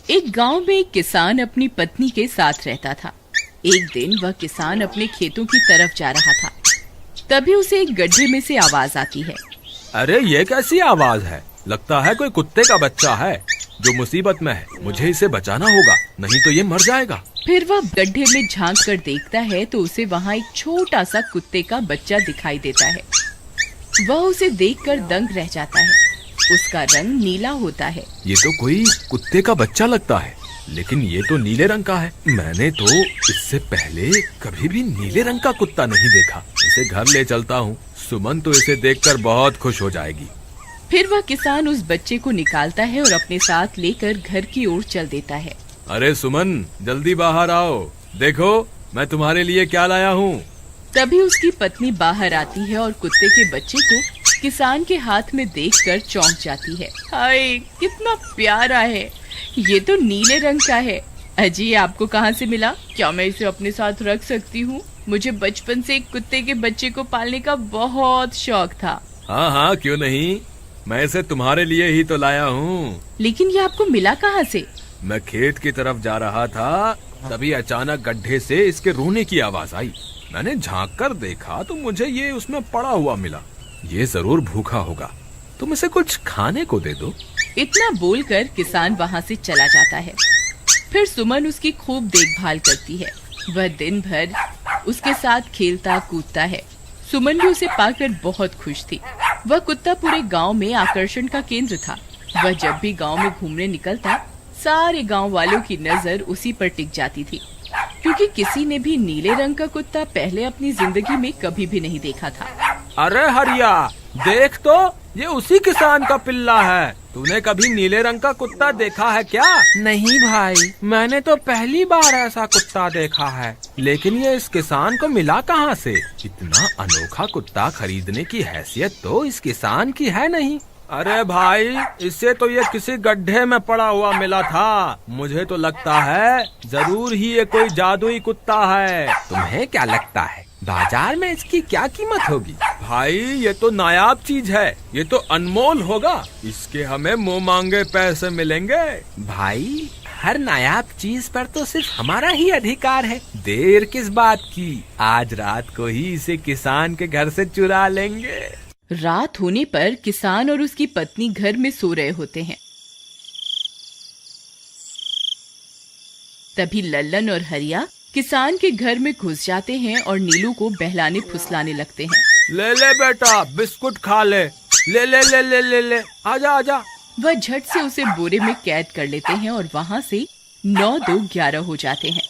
एक गांव में एक किसान अपनी पत्नी के साथ रहता था। एक दिन वह किसान अपने खेतों की तरफ जा रहा था। तभी उसे एक गड्ढे में से आवाज आती है। अरे ये कैसी आवाज है? लगता है कोई कुत्ते का बच्चा है जो मुसीबत में है। मुझे इसे बचाना होगा, नहीं तो ये मर जाएगा। फिर वह गड्ढे में झांक कर देखता है तो उसे वहाँ एक छोटा सा कुत्ते का बच्चा दिखाई देता है। वह उसे देखकर दंग रह जाता है। उसका रंग नीला होता है। ये तो कोई कुत्ते का बच्चा लगता है, लेकिन ये तो नीले रंग का है। मैंने तो इससे पहले कभी भी नीले रंग का कुत्ता नहीं देखा। इसे घर ले चलता हूँ, सुमन तो इसे देखकर बहुत खुश हो जाएगी। फिर वह किसान उस बच्चे को निकालता है और अपने साथ लेकर घर की ओर चल देता है। अरे सुमन, जल्दी बाहर आओ, देखो मैं तुम्हारे लिए क्या लाया हूँ। तभी उसकी पत्नी बाहर आती है और कुत्ते के बच्चे को किसान के हाथ में देखकर चौंक जाती है। हाय, कितना प्यारा है! ये तो नीले रंग का है। अजी, आपको कहाँ से मिला? क्या मैं इसे अपने साथ रख सकती हूँ? मुझे बचपन से एक कुत्ते के बच्चे को पालने का बहुत शौक था। हाँ हाँ, क्यों नहीं, मैं इसे तुम्हारे लिए ही तो लाया हूँ। लेकिन ये आपको मिला कहाँ से? मैं खेत की तरफ जा रहा था, तभी अचानक गड्ढे से इसके रोने की आवाज आई। मैंने झांक कर देखा तो मुझे ये उसमें पड़ा हुआ मिला। ये जरूर भूखा होगा, तुम इसे कुछ खाने को दे दो। इतना बोलकर किसान वहाँ से चला जाता है। फिर सुमन उसकी खूब देखभाल करती है। वह दिन भर उसके साथ खेलता कूदता है। सुमन भी उसे पाकर बहुत खुश थी। वह कुत्ता पूरे गांव में आकर्षण का केंद्र था। वह जब भी गांव में घूमने निकलता, सारे गांव वालों की नजर उसी पर टिक जाती थी, क्योंकि किसी ने भी नीले रंग का कुत्ता पहले अपनी जिंदगी में कभी भी नहीं देखा था। अरे हरिया, देख तो, ये उसी किसान का पिल्ला है। तूने कभी नीले रंग का कुत्ता देखा है क्या? नहीं भाई, मैंने तो पहली बार ऐसा कुत्ता देखा है। लेकिन ये इस किसान को मिला कहाँ से? इतना अनोखा कुत्ता खरीदने की हैसियत तो इस किसान की है नहीं। अरे भाई, इससे तो ये किसी गड्ढे में पड़ा हुआ मिला था। मुझे तो लगता है जरूर ही ये कोई जादुई कुत्ता है। तुम्हें क्या लगता है, बाजार में इसकी क्या कीमत होगी? भाई, ये तो नायाब चीज है, ये तो अनमोल होगा। इसके हमें मुंह मांगे पैसे मिलेंगे। भाई, हर नायाब चीज पर तो सिर्फ हमारा ही अधिकार है। देर किस बात की, आज रात को ही इसे किसान के घर से चुरा लेंगे। रात होने पर किसान और उसकी पत्नी घर में सो रहे होते हैं। तभी लल्लन और हरिया किसान के घर में घुस जाते हैं और नीलू को बहलाने फुसलाने लगते हैं। ले ले बेटा, बिस्कुट खा ले। ले ले ले ले ले ले, आजा आजा। वह झट से उसे बोरे में कैद कर लेते हैं और वहाँ से 9-2-11 हो जाते हैं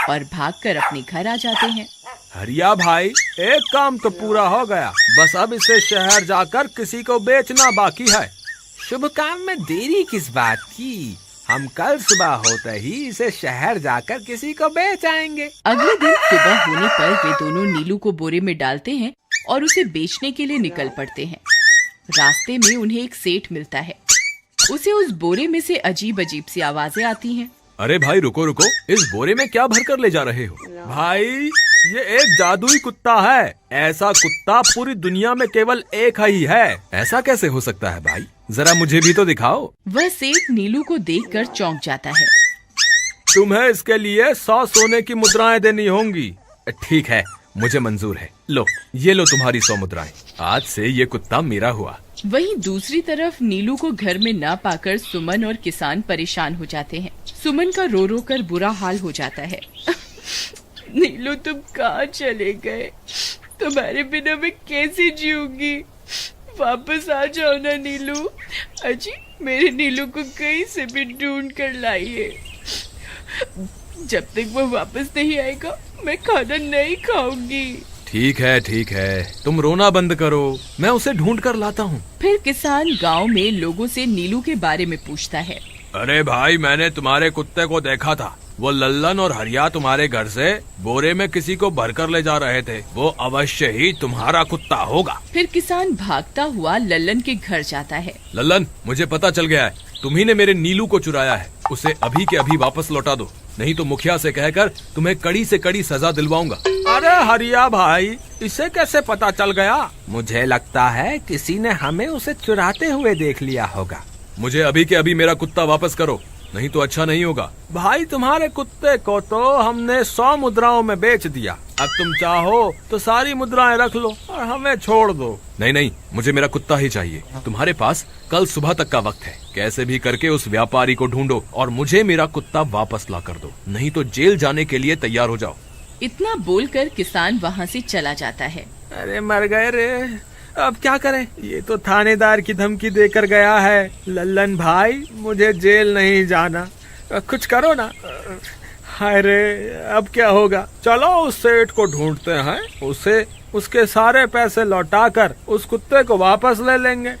और भागकर अपने घर आ जाते हैं। हरिया भाई, एक काम तो पूरा हो गया, बस अब इसे शहर जाकर किसी को बेचना बाकी है। शुभ काम में देरी किस बात की? हम कल सुबह होते ही इसे शहर जाकर किसी को बेच आएंगे। अगले दिन सुबह होने पर वे दोनों नीलू को बोरे में डालते हैं और उसे बेचने के लिए निकल पड़ते हैं। रास्ते में उन्हें एक सेठ मिलता है। उसे उस बोरे में से अजीब अजीब सी आवाजें आती हैं। अरे भाई, रुको रुको, इस बोरे में क्या भर कर ले जा रहे हो? भाई, ये एक जादुई कुत्ता है। ऐसा कुत्ता पूरी दुनिया में केवल एक ही है। ऐसा कैसे हो सकता है भाई? जरा मुझे भी तो दिखाओ। वह सेठ नीलू को देखकर चौंक जाता है। तुम्हें इसके लिए 100 सोने की मुद्राएं देनी होंगी। ठीक है, मुझे मंजूर है। लो, ये लो तुम्हारी 100 मुद्राएं। आज से ये कुत्ता मेरा हुआ। वहीं दूसरी तरफ नीलू को घर में न पाकर सुमन और किसान परेशान हो जाते हैं। सुमन का रो रो कर बुरा हाल हो जाता है। नीलू, तुम कहाँ चले गए? तुम्हारे बिना मैं कैसे जीऊंगी? वापस आ जाओ ना नीलू। अजी, मेरे नीलू को कहीं से भी ढूंढ कर लाइए। जब तक वो वापस नहीं आएगा, मैं खाना नहीं खाऊंगी। ठीक है, तुम रोना बंद करो, मैं उसे ढूंढ कर लाता हूँ। फिर किसान गांव में लोगों से नीलू के बारे में पूछता है। अरे भाई, मैंने तुम्हारे कुत्ते को देखा था। वो लल्लन और हरिया तुम्हारे घर से बोरे में किसी को भरकर ले जा रहे थे। वो अवश्य ही तुम्हारा कुत्ता होगा। फिर किसान भागता हुआ लल्लन के घर जाता है। लल्लन, मुझे पता चल गया है, तुम्ही ने मेरे नीलू को चुराया है। उसे अभी के अभी वापस लौटा दो, नहीं तो मुखिया से कहकर तुम्हें कड़ी से कड़ी सजा दिलवाऊंगा। अरे हरिया भाई, इसे कैसे पता चल गया? मुझे लगता है किसी ने हमें उसे चुराते हुए देख लिया होगा। मुझे अभी के अभी मेरा कुत्ता वापस करो, नहीं तो अच्छा नहीं होगा। भाई तुम्हारे कुत्ते को तो हमने 100 मुद्राओं में बेच दिया, अब तुम चाहो तो सारी मुद्राएं रख लो और हमें छोड़ दो। नहीं नहीं, मुझे मेरा कुत्ता ही चाहिए। तुम्हारे पास कल सुबह तक का वक्त है, कैसे भी करके उस व्यापारी को ढूंढो और मुझे मेरा कुत्ता वापस ला कर दो, नहीं तो जेल जाने के लिए तैयार हो जाओ। इतना बोलकर किसान वहाँ से चला जाता है। अरे मर गए रे, अब क्या करें, ये तो थानेदार की धमकी देकर गया है। लल्लन भाई, मुझे जेल नहीं जाना, कुछ करो ना। हाय रे, अब क्या होगा। चलो उस सेठ को ढूंढते हैं, उसे उसके सारे पैसे लौटाकर उस कुत्ते को वापस ले लेंगे।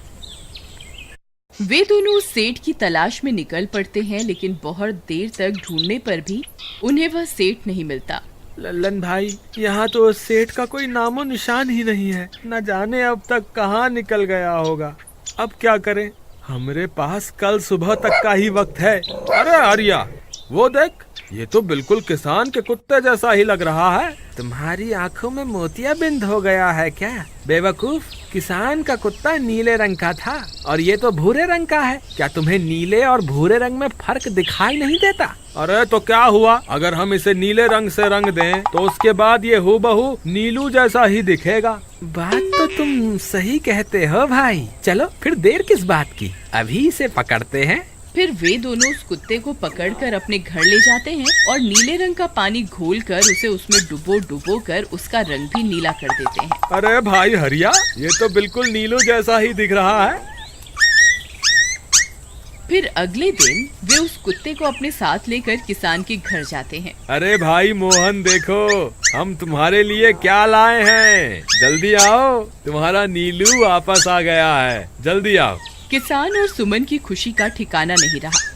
वे दोनों उस सेठ की तलाश में निकल पड़ते हैं, लेकिन बहुत देर तक ढूंढने पर भी उन्हें वह सेठ नहीं मिलता। लल्लन भाई, यहाँ तो उस सेठ का कोई नामो निशान ही नहीं है, न जाने अब तक कहाँ निकल गया होगा। अब क्या करें, हमारे पास कल सुबह तक का ही वक्त है। अरे आर्या, वो देख, ये तो बिल्कुल किसान के कुत्ते जैसा ही लग रहा है। तुम्हारी आंखों में मोतियाबिंद हो गया है क्या बेवकूफ? किसान का कुत्ता नीले रंग का था और ये तो भूरे रंग का है। क्या तुम्हें नीले और भूरे रंग में फर्क दिखाई नहीं देता? अरे तो क्या हुआ, अगर हम इसे नीले रंग से रंग दें तो उसके बाद ये हूबहू नीलू जैसा ही दिखेगा। बात तो तुम सही कहते हो भाई, चलो फिर देर किस बात की, अभी इसे पकड़ते हैं। फिर वे दोनों उस कुत्ते को पकड़कर अपने घर ले जाते हैं और नीले रंग का पानी घोलकर उसे उसमें डुबो कर उसका रंग भी नीला कर देते हैं। अरे भाई हरिया, ये तो बिल्कुल नीलू जैसा ही दिख रहा है। फिर अगले दिन वे उस कुत्ते को अपने साथ लेकर किसान के घर जाते हैं। अरे भाई मोहन, देखो हम तुम्हारे लिए क्या लाए हैं, जल्दी आओ, तुम्हारा नीलू वापस आ गया है, जल्दी आओ। किसान और सुमन की खुशी का ठिकाना नहीं रहा।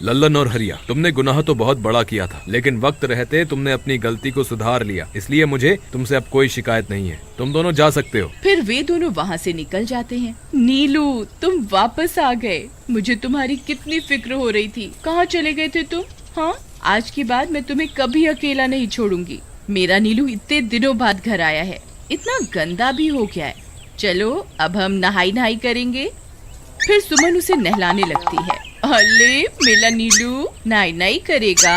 लल्लन और हरिया, तुमने गुनाह तो बहुत बड़ा किया था, लेकिन वक्त रहते तुमने अपनी गलती को सुधार लिया, इसलिए मुझे तुमसे अब कोई शिकायत नहीं है, तुम दोनों जा सकते हो। फिर वे दोनों वहाँ से निकल जाते हैं। नीलू, तुम वापस आ गए, मुझे तुम्हारी कितनी फिक्र हो रही थी, कहाँ चले गए थे तुम? हाँ, आज के बाद मैं तुम्हें कभी अकेला नहीं छोड़ूंगी। मेरा नीलू इतने दिनों बाद घर आया है, इतना गंदा भी हो गया है। चलो अब हम नहाई करेंगे। फिर सुमन उसे नहलाने लगती है। अले मेरा नीलू नहाई करेगा,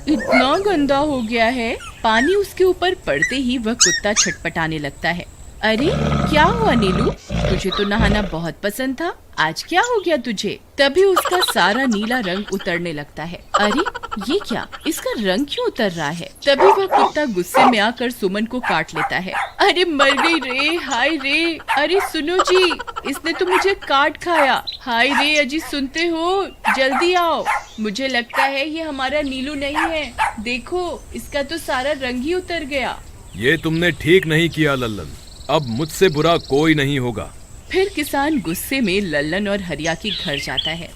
इतना गंदा हो गया है। पानी उसके ऊपर पड़ते ही वह कुत्ता छटपटाने लगता है। अरे क्या हुआ नीलू, तुझे तो नहाना बहुत पसंद था, आज क्या हो गया तुझे? तभी उसका सारा नीला रंग उतरने लगता है। अरे ये क्या, इसका रंग क्यों उतर रहा है? तभी वह कुत्ता गुस्से में आकर सुमन को काट लेता है। अरे मर गई रे, हाय रे, अरे सुनो जी, इसने तो मुझे काट खाया। हाय रे अजी, सुनते हो, जल्दी आओ, मुझे लगता है ये हमारा नीलू नहीं है, देखो इसका तो सारा रंग ही उतर गया। ये तुमने ठीक नहीं किया लल्लन, अब मुझसे बुरा कोई नहीं होगा। फिर किसान गुस्से में लल्लन और हरिया के घर जाता है।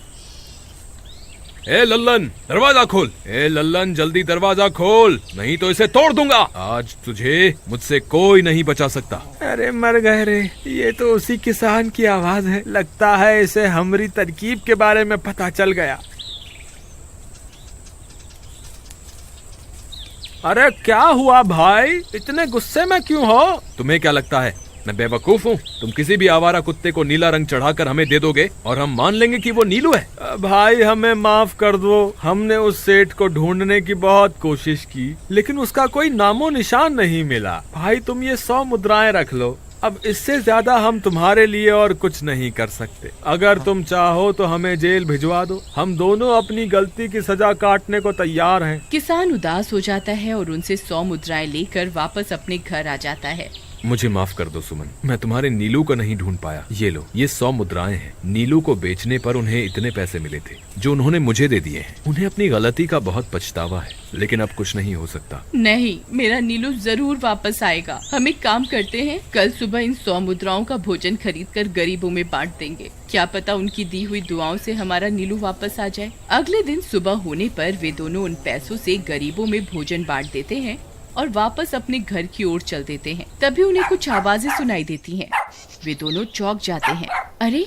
ए लल्लन, दरवाजा खोल। ए लल्लन, जल्दी दरवाजा खोल, नहीं तो इसे तोड़ दूंगा। आज तुझे मुझसे कोई नहीं बचा सकता। अरे मर गए रे, ये तो उसी किसान की आवाज है, लगता है इसे हमारी तरकीब के बारे में पता चल गया। अरे क्या हुआ भाई, इतने गुस्से में क्यों हो? तुम्हें क्या लगता है मैं बेवकूफ हूँ? तुम किसी भी आवारा कुत्ते को नीला रंग चढ़ाकर हमें दे दोगे और हम मान लेंगे कि वो नीलू है? भाई हमें माफ कर दो, हमने उस सेठ को ढूंढने की बहुत कोशिश की, लेकिन उसका कोई नामो निशान नहीं मिला। भाई तुम ये 100 मुद्राएं रख लो, अब इससे ज्यादा हम तुम्हारे लिए और कुछ नहीं कर सकते। अगर तुम चाहो तो हमें जेल भिजवा दो, हम दोनों अपनी गलती की सजा काटने को तैयार हैं। किसान उदास हो जाता है और उनसे 100 मुद्राएं लेकर वापस अपने घर आ जाता है। मुझे माफ कर दो सुमन, मैं तुम्हारे नीलू को नहीं ढूंढ पाया। ये लो, ये 100 मुद्राएं हैं। नीलू को बेचने पर उन्हें इतने पैसे मिले थे जो उन्होंने मुझे दे दिए हैं। उन्हें अपनी गलती का बहुत पछतावा है, लेकिन अब कुछ नहीं हो सकता। नहीं, मेरा नीलू जरूर वापस आएगा। हम एक काम करते हैं, कल सुबह इन 100 मुद्राओं का भोजन खरीदकर गरीबों में बांट देंगे, क्या पता उनकी दी हुई दुआओं से हमारा नीलू वापस आ जाए। अगले दिन सुबह होने पर वे दोनों उन पैसों से गरीबों में भोजन बांट देते हैं और वापस अपने घर की ओर चल देते हैं। तभी उन्हें कुछ आवाजें सुनाई देती हैं। वे दोनों चौंक जाते हैं। अरे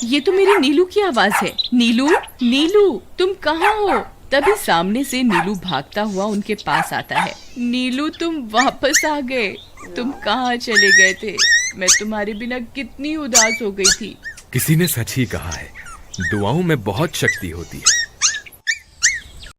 ये तो मेरे नीलू की आवाज है। नीलू, नीलू तुम कहाँ हो? तभी सामने से नीलू भागता हुआ उनके पास आता है। नीलू तुम वापस आ गए, तुम कहाँ चले गए थे? मैं तुम्हारे बिना कितनी उदास हो गई थी। किसी ने सच ही कहा है, दुआओं में बहुत शक्ति होती है।